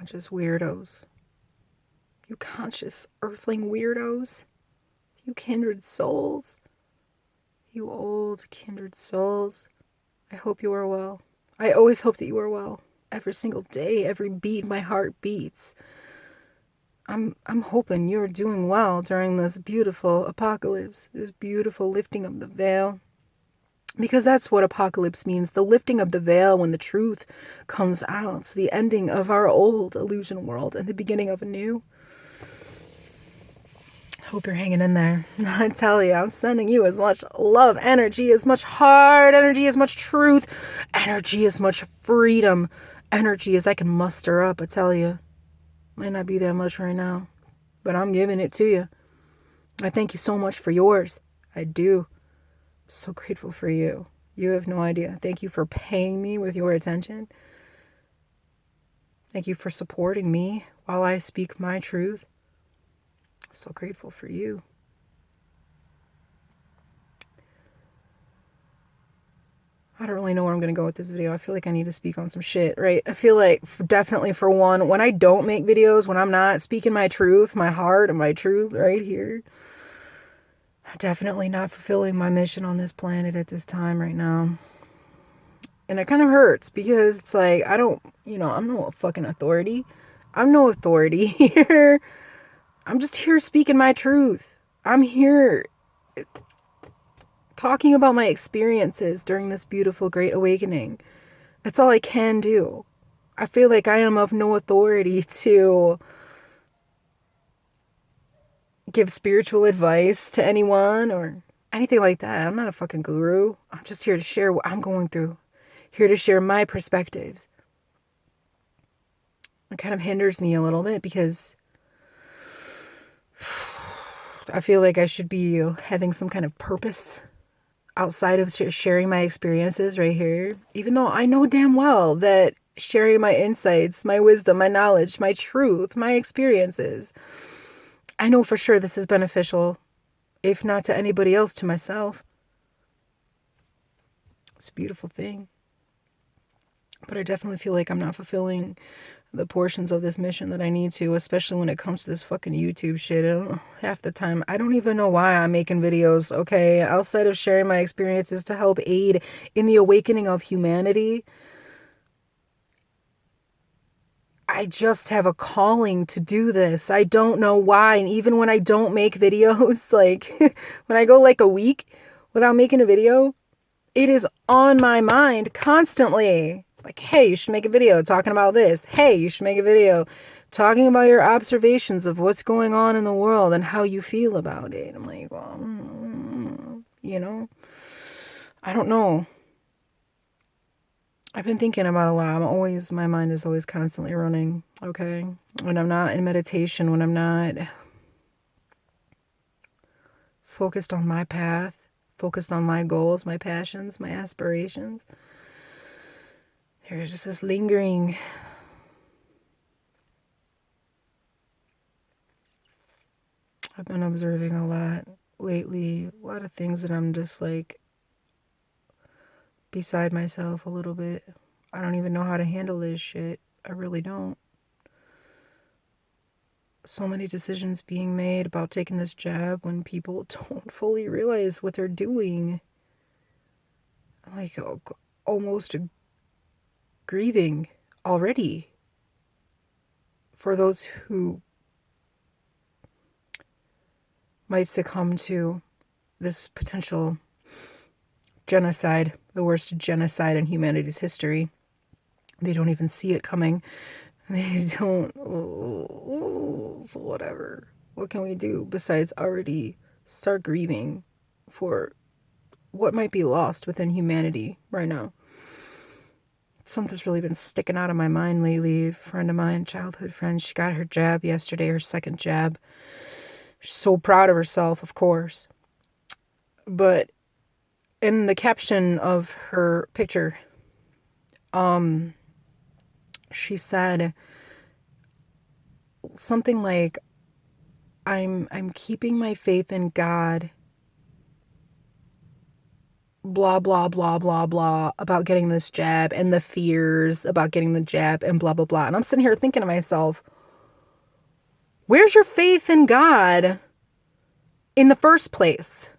conscious weirdos. You conscious earthling weirdos. You kindred souls. You old kindred souls. I hope you are well. I always hope that you are well. Every single day, every beat my heart beats. I'm hoping you're doing well during this beautiful apocalypse, this beautiful lifting of the veil. Because that's what apocalypse means, the lifting of the veil when the truth comes out. It's the ending of our old illusion world and the beginning of a new. Hope you're hanging in there. I tell you, I'm sending you as much love, energy, as much heart, energy, as much truth, energy, as much freedom, energy as I can muster up. I tell you, might not be that much right now, but I'm giving it to you. I thank you so much for yours. I do. So grateful for you. You have no idea. Thank you for paying me with your attention. Thank you for supporting me while I speak my truth. I'm so grateful for you. I don't really know where I'm going to go with this video. I feel like I need to speak on some shit, right? I feel like definitely for one, when I don't make videos, when I'm not speaking my truth, my heart and my truth right here, I'm definitely not fulfilling my mission on this planet at this time right now. And it kind of hurts because it's like, I'm no fucking authority. I'm no authority here. I'm just here speaking my truth. I'm here talking about my experiences during this beautiful great awakening. That's all I can do. I feel like I am of no authority to give spiritual advice to anyone or anything like that. I'm not a fucking guru. I'm just here to share what I'm going through. Here to share my perspectives. It kind of hinders me a little bit because I feel like I should be having some kind of purpose outside of sharing my experiences right here. Even though I know damn well that sharing my insights, my wisdom, my knowledge, my truth, my experiences, I know for sure this is beneficial, if not to anybody else, to myself. It's a beautiful thing. But I definitely feel like I'm not fulfilling the portions of this mission that I need to, especially when it comes to this fucking YouTube shit. I don't know, half the time, I don't even know why I'm making videos, okay? Outside of sharing my experiences to help aid in the awakening of humanity, I just have a calling to do this. I don't know why. And even when I don't make videos, like when I go like a week without making a video, it is on my mind constantly. Like, hey, you should make a video talking about this. Hey, you should make a video talking about your observations of what's going on in the world and how you feel about it. I'm like, well, I don't know. I've been thinking about a lot. My mind is always constantly running, okay? When I'm not in meditation, when I'm not focused on my path, focused on my goals, my passions, my aspirations, there's just this lingering I've been observing a lot lately, a lot of things that I'm just like beside myself a little bit. I don't even know how to handle this shit. I really don't. So many decisions being made about taking this jab when people don't fully realize what they're doing. Like, almost grieving already for those who might succumb to this potential genocide, the worst genocide in humanity's history. They don't even see it coming. They don't. So whatever. What can we do besides already start grieving for what might be lost within humanity right now? Something's really been sticking out of my mind lately. A friend of mine, childhood friend, she got her jab yesterday, her second jab. She's so proud of herself, of course. But in the caption of her picture, she said something like, I'm keeping my faith in God blah, blah, blah, blah, blah about getting this jab and the fears about getting the jab and blah, blah, blah. And I'm sitting here thinking to myself, where's your faith in God in the first place?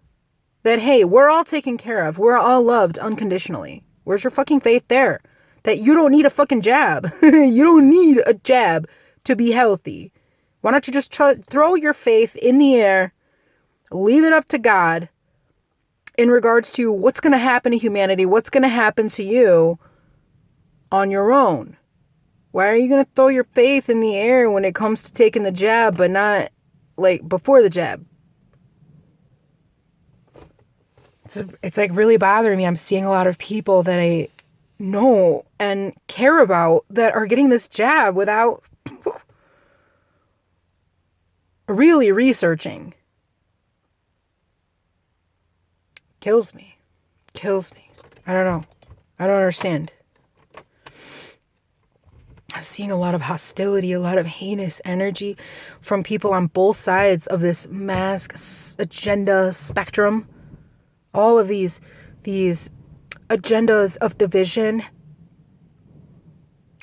That, hey, we're all taken care of. We're all loved unconditionally. Where's your fucking faith there? That you don't need a fucking jab. You don't need a jab to be healthy. Why don't you just throw your faith in the air, leave it up to God in regards to what's going to happen to humanity, what's going to happen to you on your own? Why are you going to throw your faith in the air when it comes to taking the jab, but not like before the jab? It's like really bothering me. I'm seeing a lot of people that I know and care about that are getting this jab without really researching. Kills me. I don't know. I don't understand. I'm seeing a lot of hostility, a lot of heinous energy from people on both sides of this mask agenda spectrum. All of these agendas of division.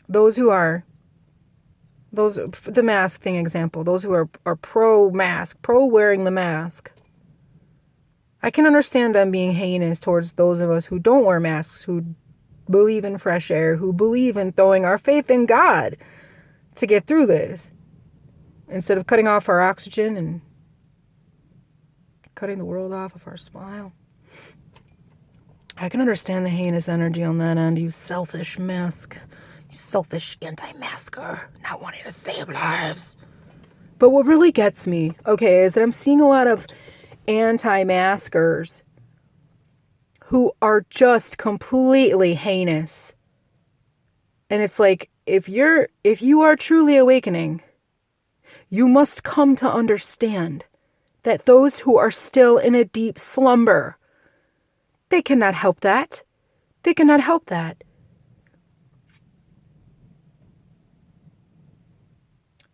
The mask thing example, those who are pro-mask, pro-wearing the mask. I can understand them being heinous towards those of us who don't wear masks, who believe in fresh air, who believe in throwing our faith in God to get through this. Instead of cutting off our oxygen and cutting the world off of our smile. I can understand the heinous energy on that end, you selfish mask. You selfish anti-masker, not wanting to save lives. But what really gets me, okay, is that I'm seeing a lot of anti-maskers who are just completely heinous. And it's like, if you are truly awakening, you must come to understand that those who are still in a deep slumber, they cannot help that. They cannot help that.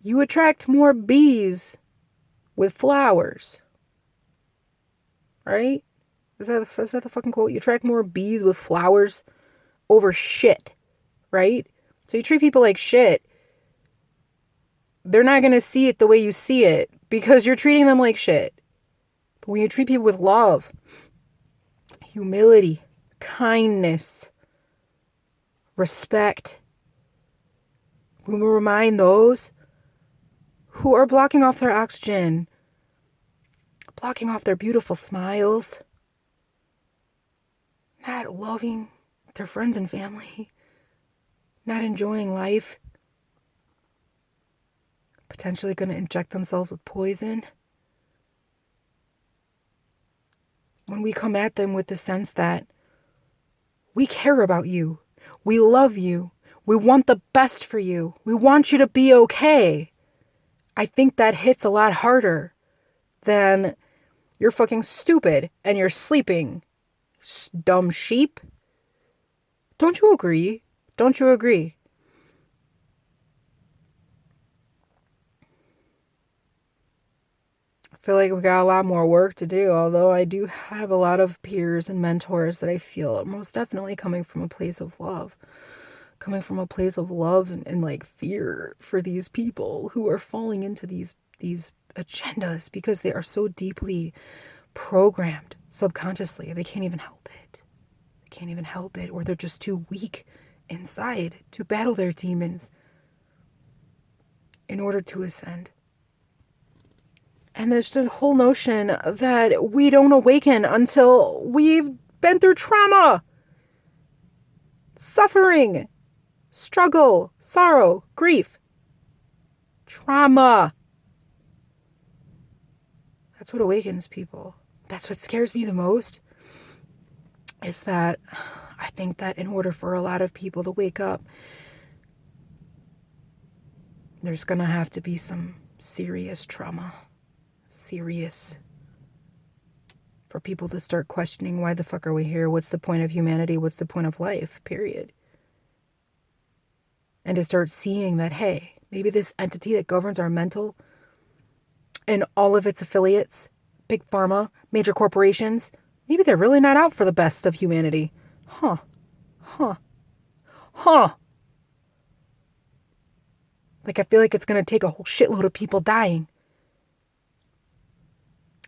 You attract more bees with flowers. Right? Is that the fucking quote? You attract more bees with flowers over shit. Right? So you treat people like shit. They're not going to see it the way you see it because you're treating them like shit. But when you treat people with love, humility, kindness, respect, we will remind those who are blocking off their oxygen, blocking off their beautiful smiles, not loving their friends and family, not enjoying life, potentially going to inject themselves with poison. When we come at them with the sense that we care about you, we love you, we want the best for you, we want you to be okay, I think that hits a lot harder than you're fucking stupid and you're sleeping, dumb sheep. Don't you agree? Don't you agree? I feel like we got a lot more work to do, although I do have a lot of peers and mentors that I feel are most definitely coming from a place of love. Coming from a place of love and like fear for these people who are falling into these agendas because they are so deeply programmed subconsciously. They can't even help it. They can't even help it, or they're just too weak inside to battle their demons in order to ascend. And there's the whole notion that we don't awaken until we've been through trauma, suffering, struggle, sorrow, grief, trauma. That's what awakens people. That's what scares me the most, is that I think that in order for a lot of people to wake up, there's going to have to be some serious trauma. Serious. For people to start questioning, why the fuck are we here? What's the point of humanity? What's the point of life? Period. And to start seeing that, hey, maybe this entity that governs our mental and all of its affiliates, big pharma, major corporations, Maybe they're really not out for the best of humanity. Huh. Huh. Huh. Like, I feel like it's going to take a whole shitload of people dying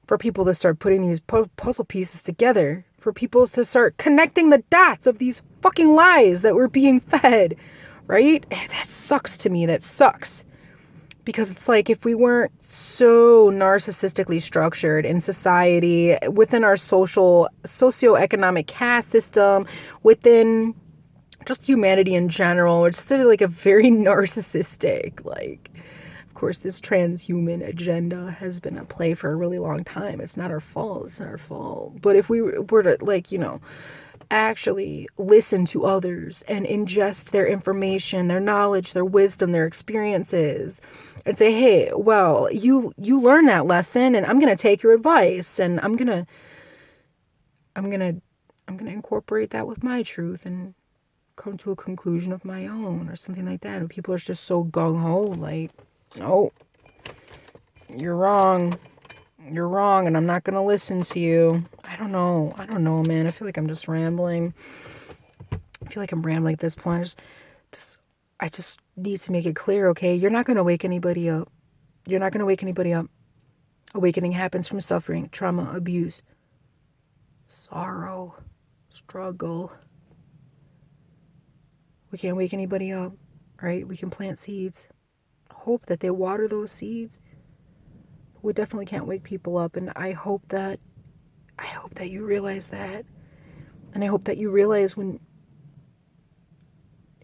for people to start putting these puzzle pieces together, for people to start connecting the dots of these fucking lies that we're being fed, right? That sucks to me. That sucks. Because it's like, if we weren't so narcissistically structured in society, within our socioeconomic caste system, within just humanity in general, it's just like a very narcissistic, like, of course, this transhuman agenda has been at play for a really long time. It's not our fault. It's not our fault. But if we were to, like, actually listen to others and ingest their information, their knowledge, their wisdom, their experiences, and say, hey, well, you learned that lesson, and I'm going to take your advice, and I'm going to incorporate that with my truth and come to a conclusion of my own, or something like that. And people are just so gung-ho, like, oh, you're wrong, and I'm not going to listen to you. I don't know, man. I feel like I'm just rambling. I feel like I'm rambling at this point. I just need to make it clear, okay? You're not going to wake anybody up. You're not going to wake anybody up. Awakening happens from suffering, trauma, abuse, sorrow, struggle. We can't wake anybody up, right? We can plant seeds, hope that they water those seeds. But we definitely can't wake people up, and I hope that you realize that. And I hope that you realize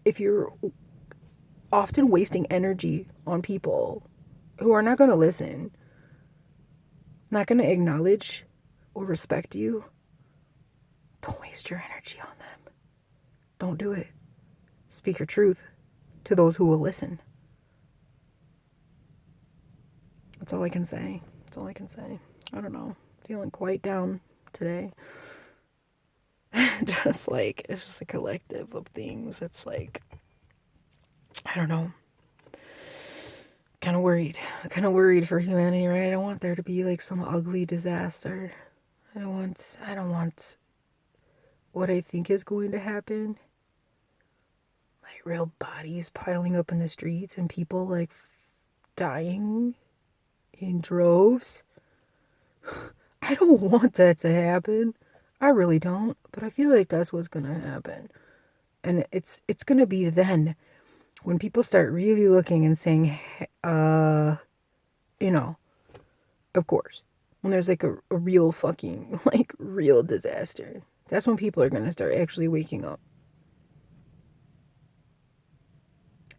if you're often wasting energy on people who are not going to listen, not going to acknowledge or respect you, don't waste your energy on them. Don't do it. Speak your truth to those who will listen. That's all I can say. That's all I can say. I don't know. Feeling quite down today. It's just a collective of things. It's like, I don't know. Kind of worried for humanity, right? I don't want there to be like some ugly disaster. I don't want what I think is going to happen. Like real bodies piling up in the streets and people like dying in droves. I don't want that to happen. I really don't. But I feel like that's what's going to happen. And it's going to be then when people start really looking and saying, of course, when there's like a real fucking, like, real disaster, that's when people are going to start actually waking up.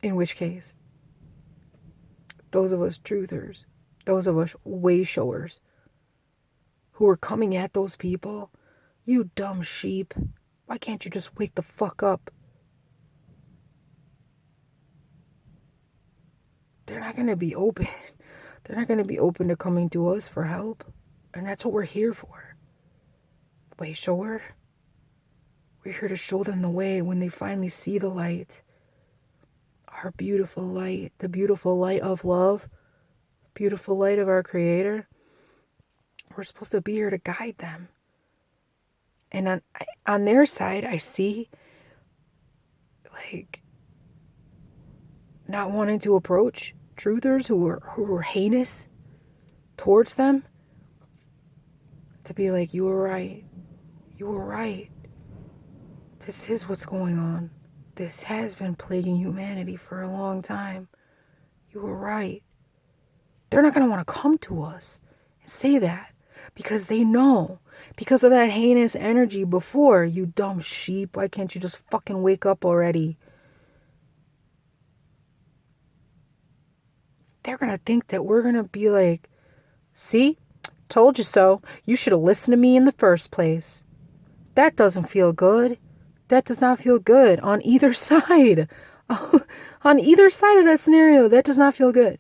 In which case, those of us truthers, those of us way showers who are coming at those people, you dumb sheep, why can't you just wake the fuck up? They're not going to be open. They're not going to be open to coming to us for help. And that's what we're here for. Way shower. We're here to show them the way when they finally see the light. Our beautiful light. The beautiful light of love. The beautiful light of our Creator. We're supposed to be here to guide them. And on their side, I see, like, not wanting to approach truthers who were heinous towards them, to be like, you were right. This is what's going on. This has been plaguing humanity for a long time. You were right. They're not going to want to come to us and say that because they know, because of that heinous energy before. You dumb sheep, why can't you just fucking wake up already? They're going to think that we're going to be like, see, told you so. You should have listened to me in the first place. That doesn't feel good. That does not feel good on either side. On either side of that scenario, that does not feel good.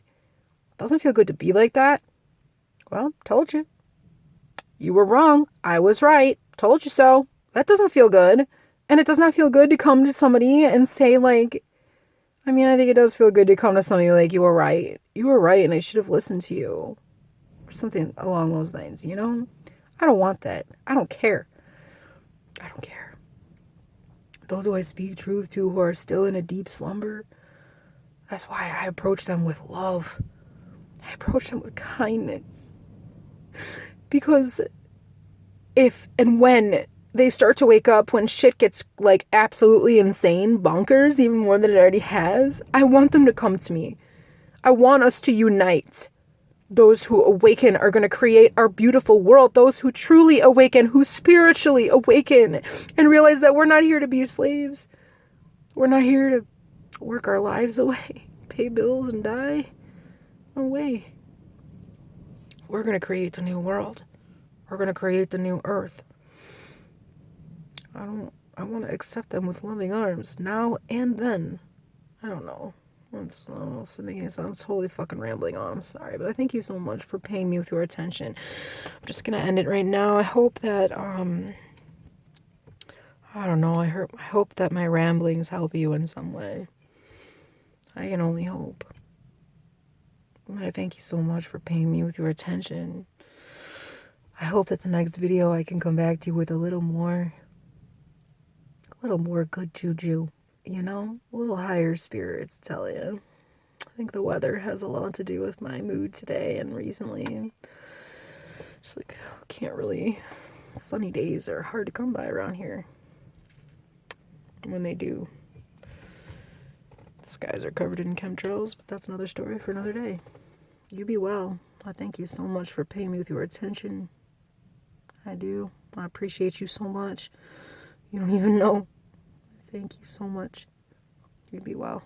Doesn't feel good to be like that. Well, told you. You were wrong. I was right. Told you so. That doesn't feel good. And it does not feel good to come to somebody and say, like, I mean, I think it does feel good to come to somebody like, you were right. You were right, and I should have listened to you. Or something along those lines, you know? I don't want that. I don't care. I don't care. Those who I speak truth to who are still in a deep slumber, that's why I approach them with love. I approach them with kindness. Because if and when they start to wake up, when shit gets like absolutely insane, bonkers, even more than it already has, I want them to come to me. I want us to unite. Those who awaken are going to create our beautiful world. Those who truly awaken, who spiritually awaken and realize that we're not here to be slaves. We're not here to work our lives away, pay bills and die. No way. We're going to create the new world. We're going to create the new earth. I want to accept them with loving arms now and then. I don't know. It's making it sound totally fucking rambling on. I'm sorry, but I thank you so much for paying me with your attention. I'm just gonna end it right now. I hope that I don't know. I hope that my ramblings help you in some way. I can only hope. I thank you so much for paying me with your attention. I hope that the next video I can come back to you with a little more good juju. You know, a little higher spirits, tell you. I think the weather has a lot to do with my mood today and recently. Just like, can't really. Sunny days are hard to come by around here. When they do, the skies are covered in chemtrails, but that's another story for another day. You be well. I thank you so much for paying me with your attention. I do. I appreciate you so much. You don't even know. Thank you so much. You be well.